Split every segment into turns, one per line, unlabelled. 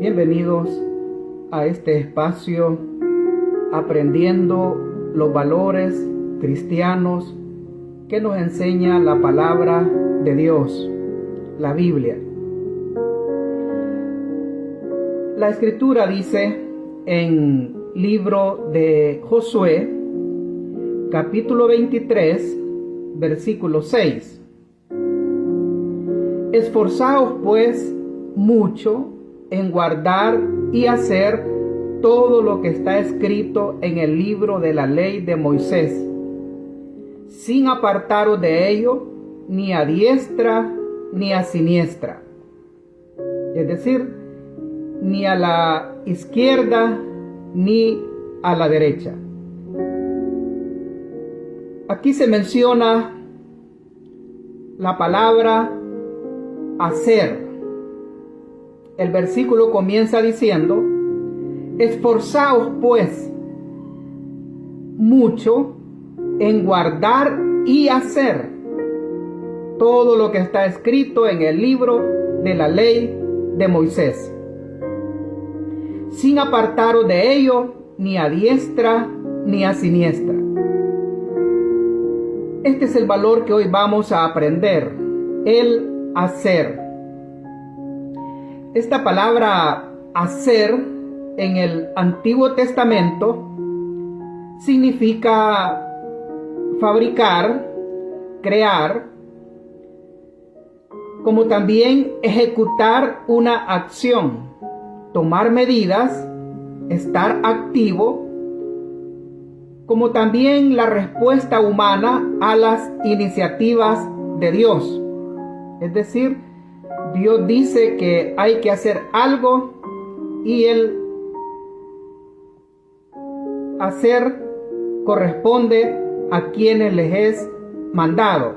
Bienvenidos a este espacio aprendiendo los valores cristianos que nos enseña la palabra de Dios, la Biblia. La Escritura dice en libro de Josué, capítulo 23, versículo 6. Esforzaos pues mucho en guardar y hacer todo lo que está escrito en el libro de la ley de Moisés, sin apartaros de ello ni a diestra ni a siniestra. Es decir, ni a la izquierda ni a la derecha. Aquí se menciona la palabra hacer. El versículo comienza diciendo: esforzaos pues mucho en guardar y hacer todo lo que está escrito en el libro de la ley de Moisés, sin apartaros de ello ni a diestra ni a siniestra. Este es el valor que hoy vamos a aprender, el hacer. Esta palabra hacer en el Antiguo Testamento significa fabricar, crear, como también ejecutar una acción, tomar medidas, estar activo, como también la respuesta humana a las iniciativas de Dios. Es decir, Dios dice que hay que hacer algo y el hacer corresponde a quienes les es mandado,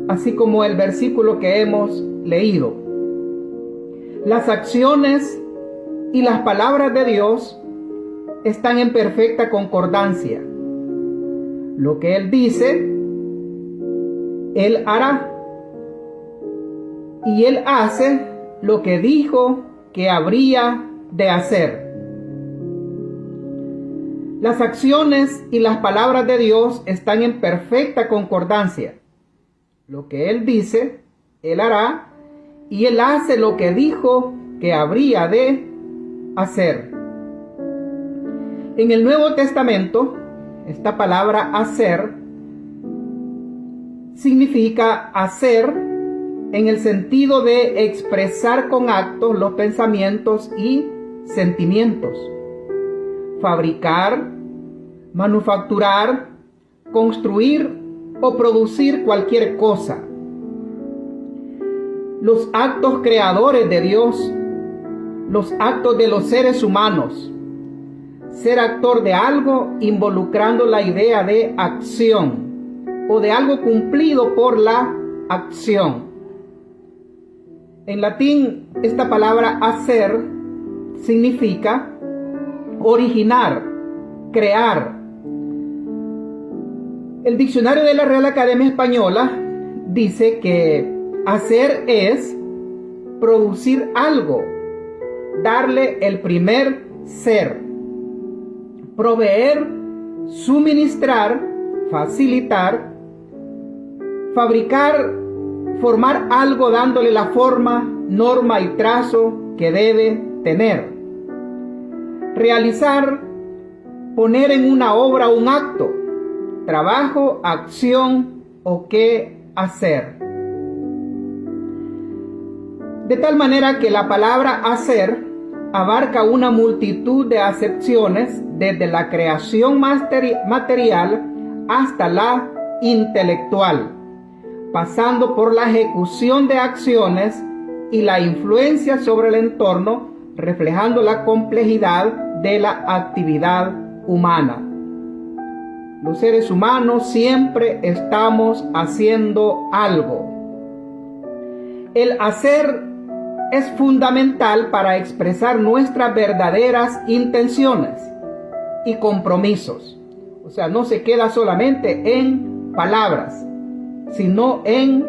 así como el versículo que hemos leído. Las acciones y las palabras de Dios están en perfecta concordancia. Lo que Él dice, Él hará. Y Él hace lo que dijo que habría de hacer. Las acciones y las palabras de Dios están en perfecta concordancia. Lo que Él dice, Él hará, y Él hace lo que dijo que habría de hacer. En el Nuevo Testamento, esta palabra hacer significa hacer en el sentido de expresar con actos los pensamientos y sentimientos. Fabricar, manufacturar, construir o producir cualquier cosa. Los actos creadores de Dios, los actos de los seres humanos. Ser actor de algo involucrando la idea de acción o de algo cumplido por la acción. En latín, esta palabra hacer significa originar, crear. El diccionario de la Real Academia Española dice que hacer es producir algo, darle el primer ser, proveer, suministrar, facilitar, fabricar, formar algo dándole la forma, norma y trazo que debe tener. Realizar, poner en una obra un acto, trabajo, acción o qué hacer. De tal manera que la palabra hacer abarca una multitud de acepciones desde la creación material hasta la intelectual, pasando por la ejecución de acciones y la influencia sobre el entorno, reflejando la complejidad de la actividad humana. Los seres humanos siempre estamos haciendo algo. El hacer es fundamental para expresar nuestras verdaderas intenciones y compromisos. O sea, no se queda solamente en palabras, sino en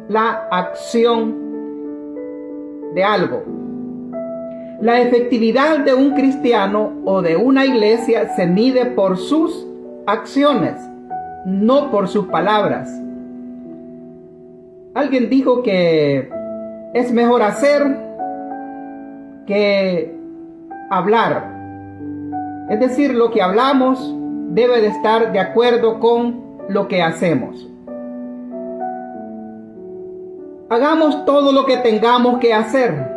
la acción de algo. La efectividad de un cristiano o de una iglesia se mide por sus acciones, no por sus palabras. Alguien dijo que es mejor hacer que hablar. Es decir, lo que hablamos debe de estar de acuerdo con lo que hacemos. Hagamos todo lo que tengamos que hacer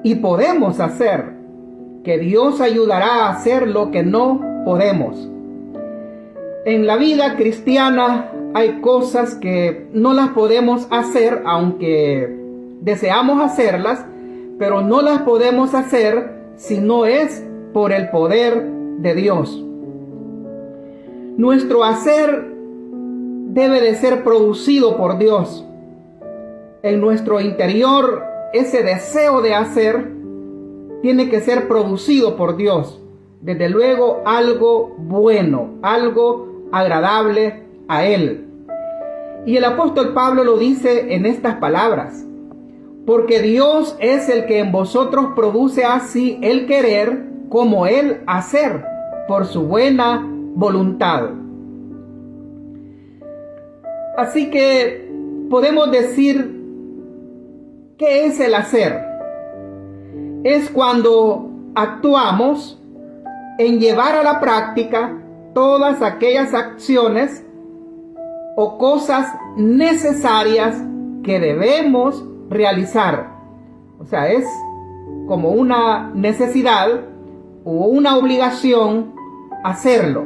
y podemos hacer, que Dios ayudará a hacer lo que no podemos. En la vida cristiana hay cosas que no las podemos hacer, aunque deseamos hacerlas, pero no las podemos hacer si no es por el poder de Dios. Nuestro hacer debe de ser producido por Dios. En nuestro interior, ese deseo de hacer tiene que ser producido por Dios. Desde luego, algo bueno, algo agradable a Él. Y el apóstol Pablo lo dice en estas palabras: porque Dios es el que en vosotros produce así el querer como el hacer, por su buena voluntad. Así que podemos decir, ¿qué es el hacer? Es cuando actuamos en llevar a la práctica todas aquellas acciones o cosas necesarias que debemos realizar. O sea, es como una necesidad o una obligación hacerlo.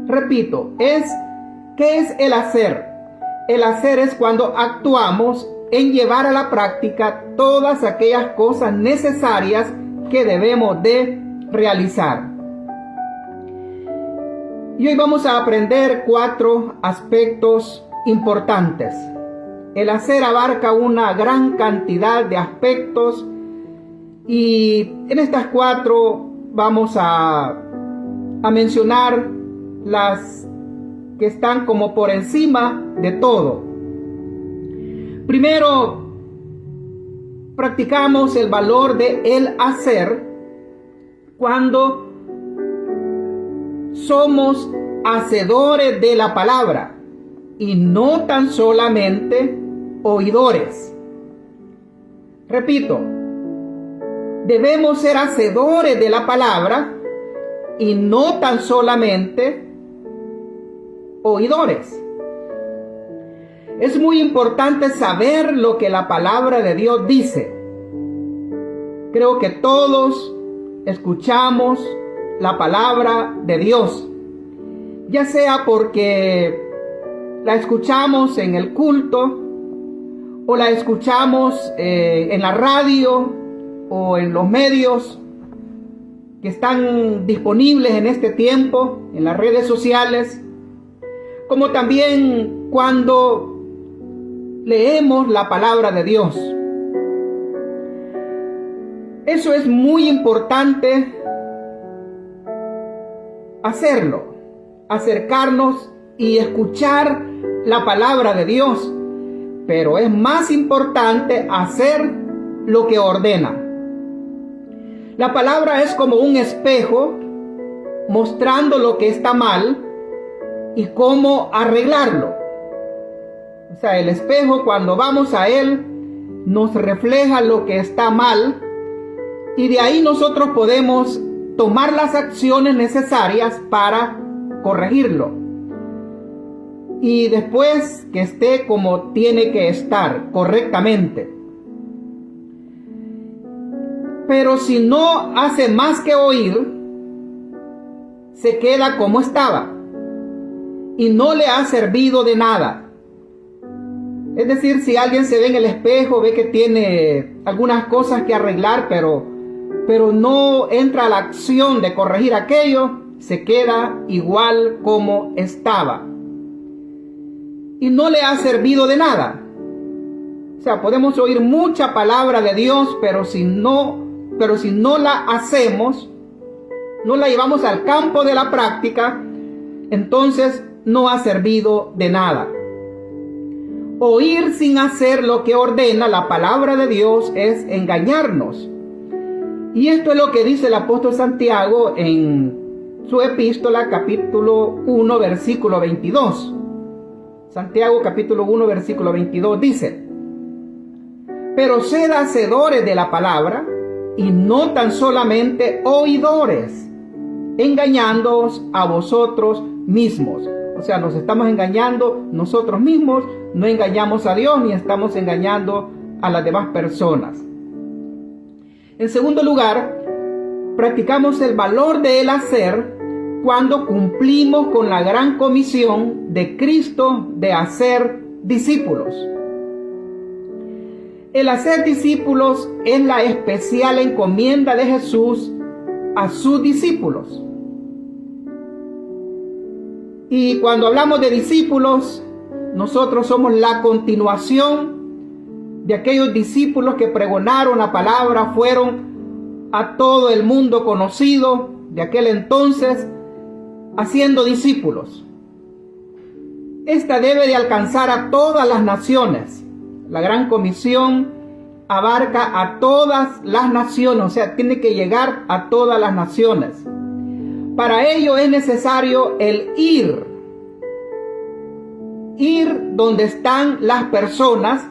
Repito, ¿qué es el hacer? El hacer es cuando actuamos en llevar a la práctica todas aquellas cosas necesarias que debemos de realizar. Y hoy vamos a aprender 4 aspectos importantes. El hacer abarca una gran cantidad de aspectos y en estas 4 vamos a mencionar las que están como por encima de todo. Primero, practicamos el valor de el hacer cuando somos hacedores de la palabra y no tan solamente oidores. Repito, debemos ser hacedores de la palabra y no tan solamente oidores. Es muy importante saber lo que la palabra de Dios dice. Creo que todos escuchamos la palabra de Dios, ya sea porque la escuchamos en el culto o la escuchamos en la radio o en los medios que están disponibles en este tiempo, en las redes sociales, como también cuando leemos la palabra de Dios. Eso es muy importante hacerlo, acercarnos y escuchar la palabra de Dios, pero es más importante hacer lo que ordena. La palabra es como un espejo mostrando lo que está mal y cómo arreglarlo. O sea, el espejo, cuando vamos a él, nos refleja lo que está mal y de ahí nosotros podemos tomar las acciones necesarias para corregirlo. Y después que esté como tiene que estar, correctamente. Pero si no hace más que oír, se queda como estaba y no le ha servido de nada. Es decir, si alguien se ve en el espejo, ve que tiene algunas cosas que arreglar, pero no entra a la acción de corregir aquello, se queda igual como estaba. Y no le ha servido de nada. O sea, podemos oír mucha palabra de Dios, pero si no la hacemos, no la llevamos al campo de la práctica, entonces no ha servido de nada. Oír sin hacer lo que ordena la palabra de Dios es engañarnos. Y esto es lo que dice el apóstol Santiago en su epístola, capítulo 1, versículo 22. Santiago, capítulo 1, versículo 22 dice: pero sed hacedores de la palabra y no tan solamente oidores, engañándoos a vosotros mismos. O sea, nos estamos engañando nosotros mismos, no engañamos a Dios ni estamos engañando a las demás personas. En segundo lugar, practicamos el valor del hacer cuando cumplimos con la gran comisión de Cristo de hacer discípulos. El hacer discípulos es la especial encomienda de Jesús a sus discípulos. Y cuando hablamos de discípulos, nosotros somos la continuación de aquellos discípulos que pregonaron la palabra, fueron a todo el mundo conocido de aquel entonces, haciendo discípulos. Esta debe de alcanzar a todas las naciones. La gran comisión abarca a todas las naciones, o sea, tiene que llegar a todas las naciones. Para ello es necesario el ir donde están las personas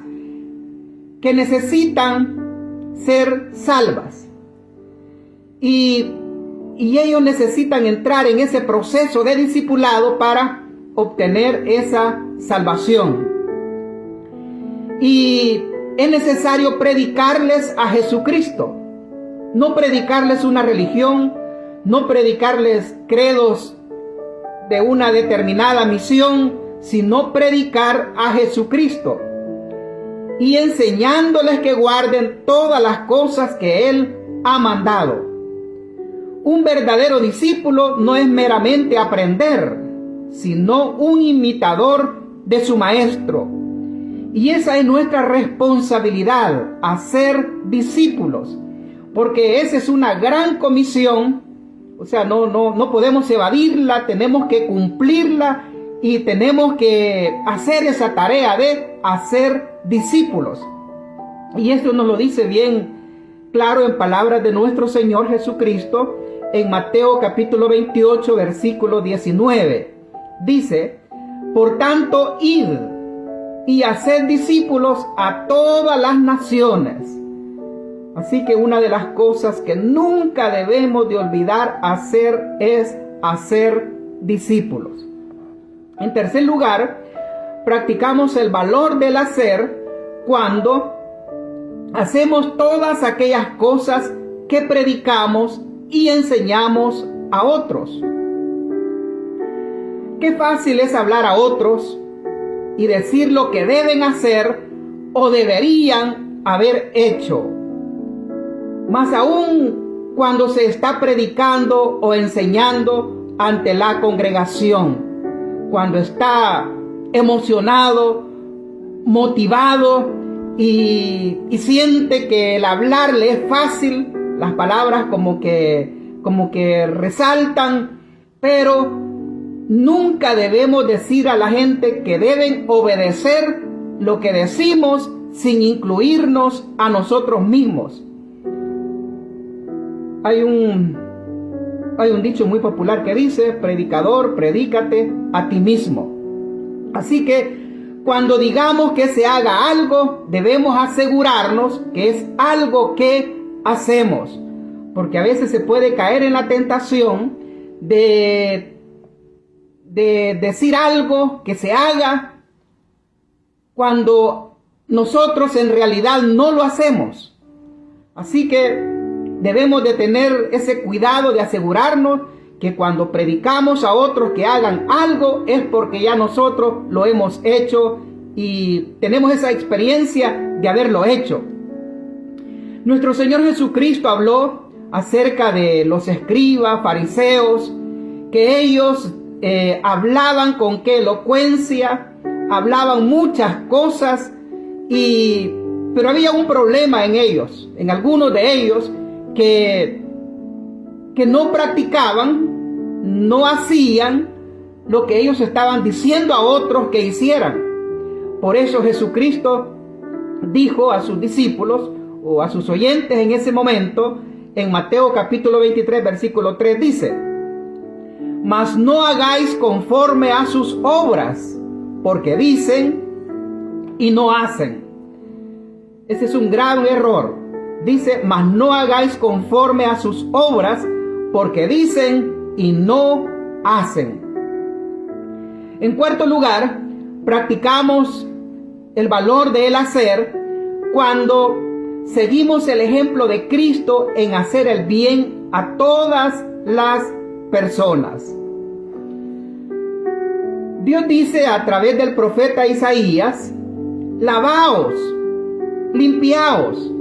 que necesitan ser salvas. Y ellos necesitan entrar en ese proceso de discipulado para obtener esa salvación. Y es necesario predicarles a Jesucristo, no predicarles una religión, no predicarles credos de una determinada misión, sino predicar a Jesucristo y enseñándoles que guarden todas las cosas que Él ha mandado. Un verdadero discípulo no es meramente aprender, sino un imitador de su maestro. Y esa es nuestra responsabilidad, hacer discípulos, porque esa es una gran comisión. O sea, no podemos evadirla, tenemos que cumplirla y tenemos que hacer esa tarea de hacer discípulos. Y esto nos lo dice bien claro en palabras de nuestro Señor Jesucristo en Mateo capítulo 28, versículo 19. Dice: por tanto, id y haced discípulos a todas las naciones. Así que una de las cosas que nunca debemos de olvidar hacer es hacer discípulos. En tercer lugar, practicamos el valor del hacer cuando hacemos todas aquellas cosas que predicamos y enseñamos a otros. Qué fácil es hablar a otros y decir lo que deben hacer o deberían haber hecho. Más aún cuando se está predicando o enseñando ante la congregación. Cuando está emocionado, motivado y siente que el hablarle es fácil, las palabras como que resaltan, pero nunca debemos decir a la gente que deben obedecer lo que decimos sin incluirnos a nosotros mismos. Hay un dicho muy popular que dice: predicador, predícate a ti mismo. Así que cuando digamos que se haga algo, debemos asegurarnos que es algo que hacemos, porque a veces se puede caer en la tentación de decir algo que se haga cuando nosotros en realidad no lo hacemos. Así que debemos de tener ese cuidado de asegurarnos que cuando predicamos a otros que hagan algo es porque ya nosotros lo hemos hecho y tenemos esa experiencia de haberlo hecho. Nuestro Señor Jesucristo habló acerca de los escribas, fariseos, que ellos hablaban con qué elocuencia, hablaban muchas cosas, pero había un problema en ellos, en algunos de ellos, que no practicaban, no hacían lo que ellos estaban diciendo a otros que hicieran. Por eso Jesucristo dijo a sus discípulos o a sus oyentes en ese momento en Mateo capítulo 23, versículo 3 dice: mas no hagáis conforme a sus obras, porque dicen y no hacen. Ese es un gran error. Dice, mas no hagáis conforme a sus obras, porque dicen y no hacen. En cuarto lugar, practicamos el valor del hacer cuando seguimos el ejemplo de Cristo en hacer el bien a todas las personas. Dios dice a través del profeta Isaías: lavaos, limpiaos,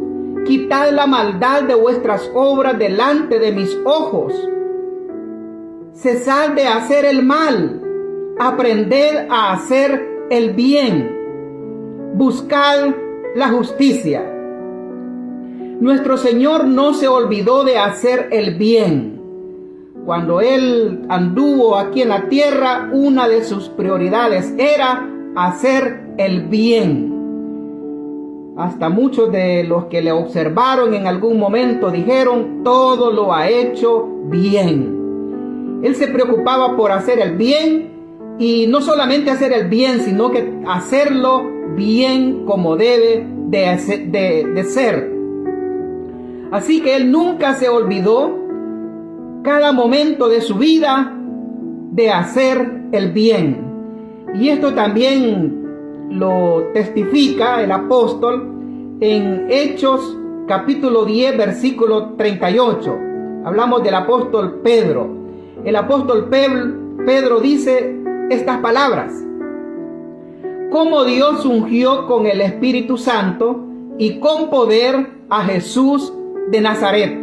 quitad la maldad de vuestras obras delante de mis ojos. Cesad de hacer el mal, aprended a hacer el bien, buscad la justicia. Nuestro Señor no se olvidó de hacer el bien. Cuando Él anduvo aquí en la tierra, una de sus prioridades era hacer el bien. Hasta muchos de los que le observaron en algún momento dijeron: todo lo ha hecho bien. Él se preocupaba por hacer el bien, y no solamente hacer el bien, sino que hacerlo bien como debe de ser. Así que Él nunca se olvidó, cada momento de su vida, de hacer el bien. Y esto también lo testifica el apóstol en Hechos capítulo 10, versículo 38. Hablamos del apóstol Pedro. El apóstol Pedro dice estas palabras: como Dios ungió con el Espíritu Santo y con poder a Jesús de Nazaret,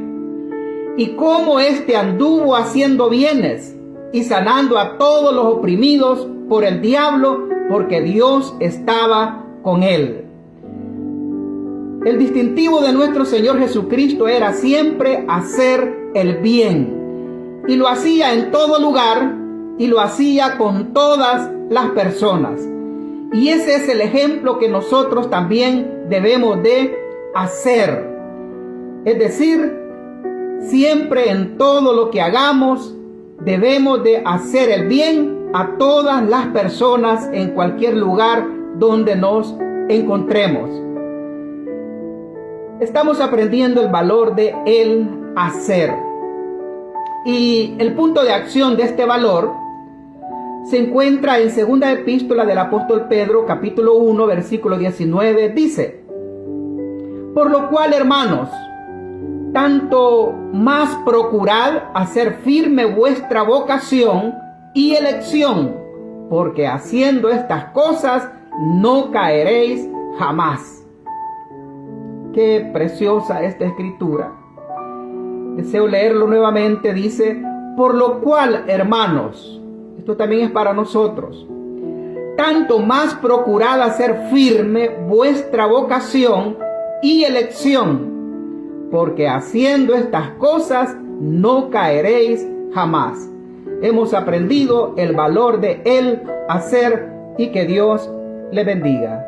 y cómo éste anduvo haciendo bienes y sanando a todos los oprimidos por el diablo, porque Dios estaba con él. El distintivo de nuestro Señor Jesucristo era siempre hacer el bien, y lo hacía en todo lugar, y lo hacía con todas las personas. Y ese es el ejemplo que nosotros también debemos de hacer. Es decir, siempre en todo lo que hagamos debemos de hacer el bien a todas las personas en cualquier lugar donde nos encontremos. Estamos aprendiendo el valor de el hacer. Y el punto de acción de este valor se encuentra en segunda epístola del apóstol Pedro, capítulo 1, versículo 19, dice: por lo cual, hermanos, tanto más procurad hacer firme vuestra vocación y elección, porque haciendo estas cosas no caeréis jamás. Qué preciosa esta escritura. Deseo leerlo nuevamente. Dice: por lo cual, hermanos, esto también es para nosotros, tanto más procurad hacer firme vuestra vocación y elección, porque haciendo estas cosas no caeréis jamás. Hemos aprendido el valor de el hacer, y que Dios le bendiga.